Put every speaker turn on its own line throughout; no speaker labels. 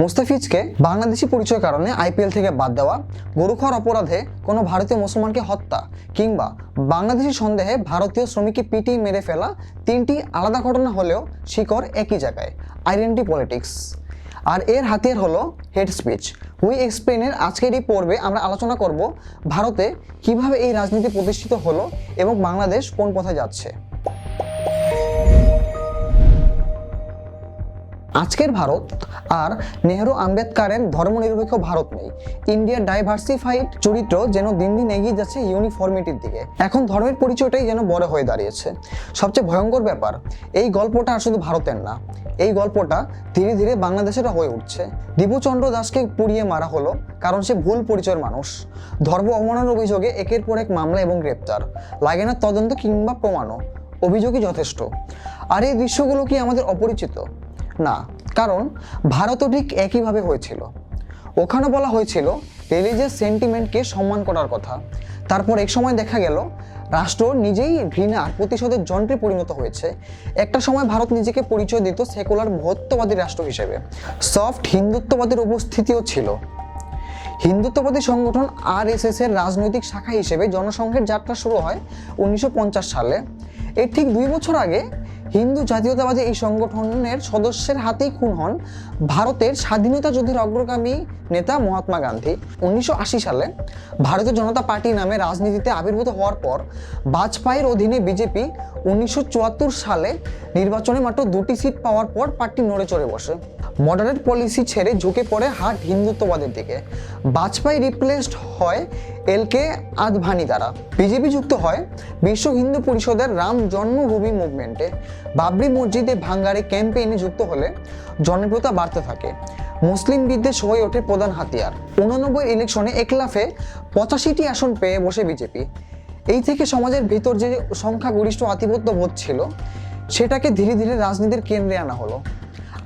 মুস্তাফিজকে বাংলাদেশি পরিচয়ের কারণে আইপিএল থেকে বাদ দেওয়া, গরু খাওয়ার অপরাধে কোনো ভারতীয় মুসলমানকে হত্যা কিংবা বাংলাদেশি সন্দেহে ভারতীয় শ্রমিককে পিটিয়ে মেরে ফেলা তিনটি আলাদা ঘটনা হলেও শিকড় একই জায়গায়, আইডেন্টিটি পলিটিক্স। আর এর হাতিয়ার হলো হেড স্পিচ। উই এক্সপ্লেনের আজকের এই পর্বে আমরা আলোচনা করব ভারতে কিভাবে এই রাজনীতি প্রতিষ্ঠিত হলো এবং বাংলাদেশ কোন পথে যাচ্ছে। আজকের ভারত আর নেহরু আম্বেদকারের ধর্মনিরপেক্ষ ভারত নেই। ইন্ডিয়ার ডাইভার্সিফাইড চরিত্র যেন দিন দিন এগিয়ে যাচ্ছে ইউনিফর্মিটির দিকে। এখন ধর্মের পরিচয়টাই যেন বড় হয়ে দাঁড়িয়েছে। সবচেয়ে ভয়ঙ্কর ব্যাপার, এই গল্পটা আর শুধু ভারতের না, এই গল্পটা ধীরে ধীরে বাংলাদেশেরও হয়ে উঠছে। দিবুচন্দ্র দাসকে পুড়িয়ে মারা হলো কারণ সে ভুল পরিচয়ের মানুষ। ধর্ম অবমাননার অভিযোগে একের পর এক মামলা এবং গ্রেপ্তার, লাগে না তদন্ত কিংবা প্রমাণও, অভিযোগই যথেষ্ট। আর এই দৃশ্যগুলো কি আমাদের অপরিচিত? না, কারণ ভারতও ঠিক একইভাবে হয়েছিল। ওখানে বলা হয়েছিল রিলিজিয়াস সেন্টিমেন্টকে সম্মান করার কথা। তারপর এক সময় দেখা গেল রাষ্ট্র নিজেই ঘৃণার প্রতিশোধের যন্ত্রে পরিণত হয়েছে। একটা সময় ভারত নিজেকে পরিচয় দিত সেকুলার বহুত্ববাদী রাষ্ট্র হিসেবে। সফট হিন্দুত্ববাদের উপস্থিতিও ছিল। হিন্দুত্ববাদী সংগঠন আরএসএস এর রাজনৈতিক শাখা হিসেবে জনসংঘের যাত্রা শুরু হয় 1950 সালে। এর ঠিক 2 বছর আগে হিন্দু জাতীয়তাবাদী এই সংগঠনের সদস্যের হাতেই খুন হন ভারতের স্বাধীনতা যুদ্ধের অগ্রগামী নেতা মহাত্মা গান্ধী। 1980 সালে ভারতীয় জনতা পার্টি নামে রাজনীতিতে আবির্ভূত হওয়ার পর বাজপেয়ীর অধীনে বিজেপি 1974 সালে নির্বাচনে মাত্র 2টি সিট পাওয়ার পর পার্টি নড়ে চড়ে বসে। মডারেট পলিসি ছেড়ে ঝুঁকে পড়ে হার্ড হিন্দুত্ববাদের দিকে। বাজপেয়ী রিপ্লেসড হয় এলকে আদভানি দ্বারা। বিজেপি যুক্ত হয় বিশ্ব হিন্দু পরিষদের রাম জন্মভূমি মুভমেন্টে। বাবরি মসজিদে ভাঙ্গারে ক্যাম্পেইনে যুক্ত হলে জনপ্রিয়তা বাড়তে থাকে। মুসলিম বিদ্বেষ হয়ে ওঠে প্রধান হাতিয়ার। 89 ইলেকশনে একলাফে 85টি আসন পেয়ে বসে বিজেপি। এই থেকে সমাজের ভিতর যে সংখ্যাগরিষ্ঠ আধিপত্য বোধ ছিল সেটাকে ধীরে ধীরে রাজনীতির কেন্দ্রে আনা হলো।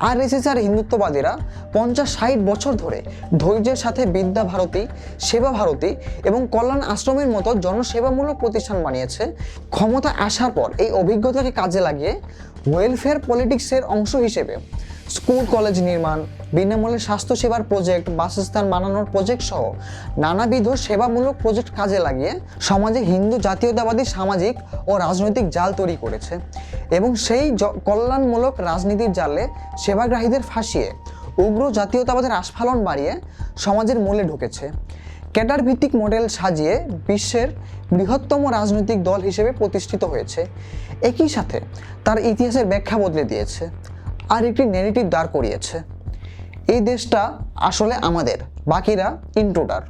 আরএসএস আর হিন্দুত্ববাদীরা 50-60 বছর ধরে ধৈর্যের সাথে বিদ্যা ভারতী, সেবা ভারতী এবং কল্যাণ আশ্রমের মতো জনসেবামূলক প্রতিষ্ঠান বানিয়েছে। ক্ষমতা আসার পর এই অভিজ্ঞতাকে কাজে লাগিয়ে ওয়েলফেয়ার পলিটিক্সের অংশ হিসেবে স্কুল কলেজ নির্মাণ, বিনামূল্যে স্বাস্থ্যসেবার প্রজেক্ট, বাসস্থান বানানোর প্রজেক্ট সহ নানাবিধ সেবামূলক প্রজেক্ট কাজে লাগিয়ে সমাজে হিন্দু জাতীয়তাবাদী সামাজিক ও রাজনৈতিক জাল তৈরি করেছে এবং সেই কল্যাণমূলক রাজনীতির জালে সেবাগ্রাহীদের ফাঁসিয়ে উগ্র জাতীয়তাবাদের আস্ফালন বাড়িয়ে সমাজের মূলে ঢুকেছে। ক্যাডার ভিত্তিক মডেল সাজিয়ে বিশ্বের বৃহত্তম রাজনৈতিক দল হিসেবে প্রতিষ্ঠিত হয়েছে। একই সাথে তার ইতিহাসের ব্যাখ্যা বদলে দিয়েছে আর একটি ন্যারেটিভ দাঁড় করিয়েছে। এই দেশটা আসলে আমাদের, বাকিরা ইন্ট্রুডার।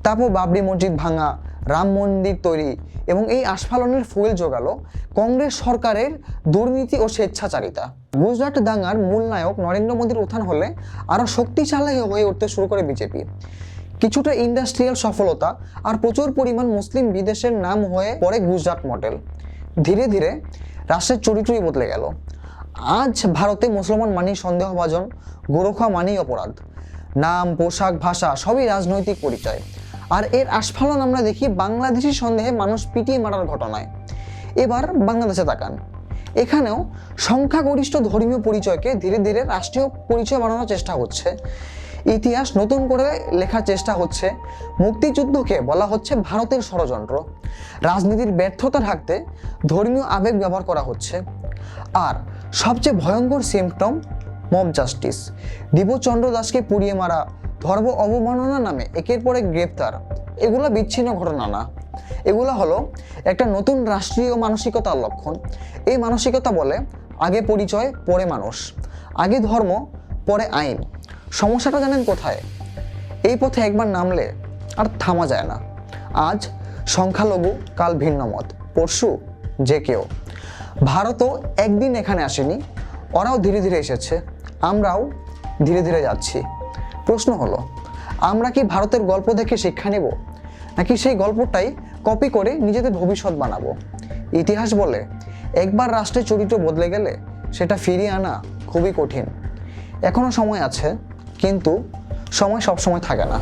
তারপর বাবরি মসজিদ ভাঙা, রাম মন্দির তৈরি এবং এই আস্ফালনের ফুয়েল জোগালো কংগ্রেস সরকারের দুর্নীতি ও স্বেচ্ছাচারিতা। গুজরাট দাঙ্গার মূল নায়ক নরেন্দ্র মোদীর উত্থান হলে আরও শক্তিশালী হয়ে উঠতে শুরু করে বিজেপি। কিছুটা ইন্ডাস্ট্রিয়াল সফলতা আর প্রচুর পরিমাণ মুসলিম বিদেশের নাম হয়ে পড়ে গুজরাট মডেল। ধীরে ধীরে রাষ্ট্রের চরিত্রই বদলে গেল। আজ ভারতে মুসলমান মানেই সন্দেহভাজন, গোরখা মানেই অপরাধ। নাম, পোশাক, ভাষা সবই রাজনৈতিক পরিচয়। আর এর আস্ফালন আমরা দেখি বাংলাদেশি সন্দেহে মানুষ পিটিয়ে মারার ঘটনায়। এবার বাংলাদেশে তাকান, এখানেও সংখ্যাগরিষ্ঠ ধর্মীয় পরিচয়কে ধীরে ধীরে রাষ্ট্রীয় পরিচয় বানানোর চেষ্টা হচ্ছে। ইতিহাস নতুন করে লেখার চেষ্টা হচ্ছে। মুক্তিযুদ্ধকে বলা হচ্ছে ভারতের ষড়যন্ত্র। রাজনীতির ব্যর্থতা ঢাকতে ধর্মীয় আবেগ ব্যবহার করা হচ্ছে। আর সবচেয়ে ভয়ঙ্কর সিম্পটম মব জাস্টিস। দিবুচন্দ্র দাসকে পুড়িয়ে মারা, ধর্ম অবমাননা নামে একের পর এক গ্রেপ্তার, এগুলো বিচ্ছিন্ন ঘটনা না, এগুলো হলো একটা নতুন রাষ্ট্রীয় মানসিকতার লক্ষণ। এই মানসিকতা বলে আগে পরিচয় পরে মানুষ, আগে ধর্ম পরে আইন। সমস্যাটা জানেন কোথায়? এই পথে একবার নামলে আর থামা যায় না। আজ সংখ্যালঘু, কাল ভিন্ন মত, পরশু যে কেউ। ভারতও একদিন এখানে আসেনি, ওরাও ধীরে ধীরে এসেছে, আমরাও ধীরে ধীরে যাচ্ছি। প্রশ্ন হলো, আমরা কি ভারতের গল্প দেখে শিক্ষা নেব, নাকি সেই গল্পটাই কপি করে নিজেদের ভবিষ্যৎ বানাবো? ইতিহাস বলে একবার রাষ্ট্রের চরিত্র বদলে গেলে সেটা ফিরিয়ে আনা খুবই কঠিন। এখনো সময় আছে, কিন্তু সময় সবসময় থাকে না।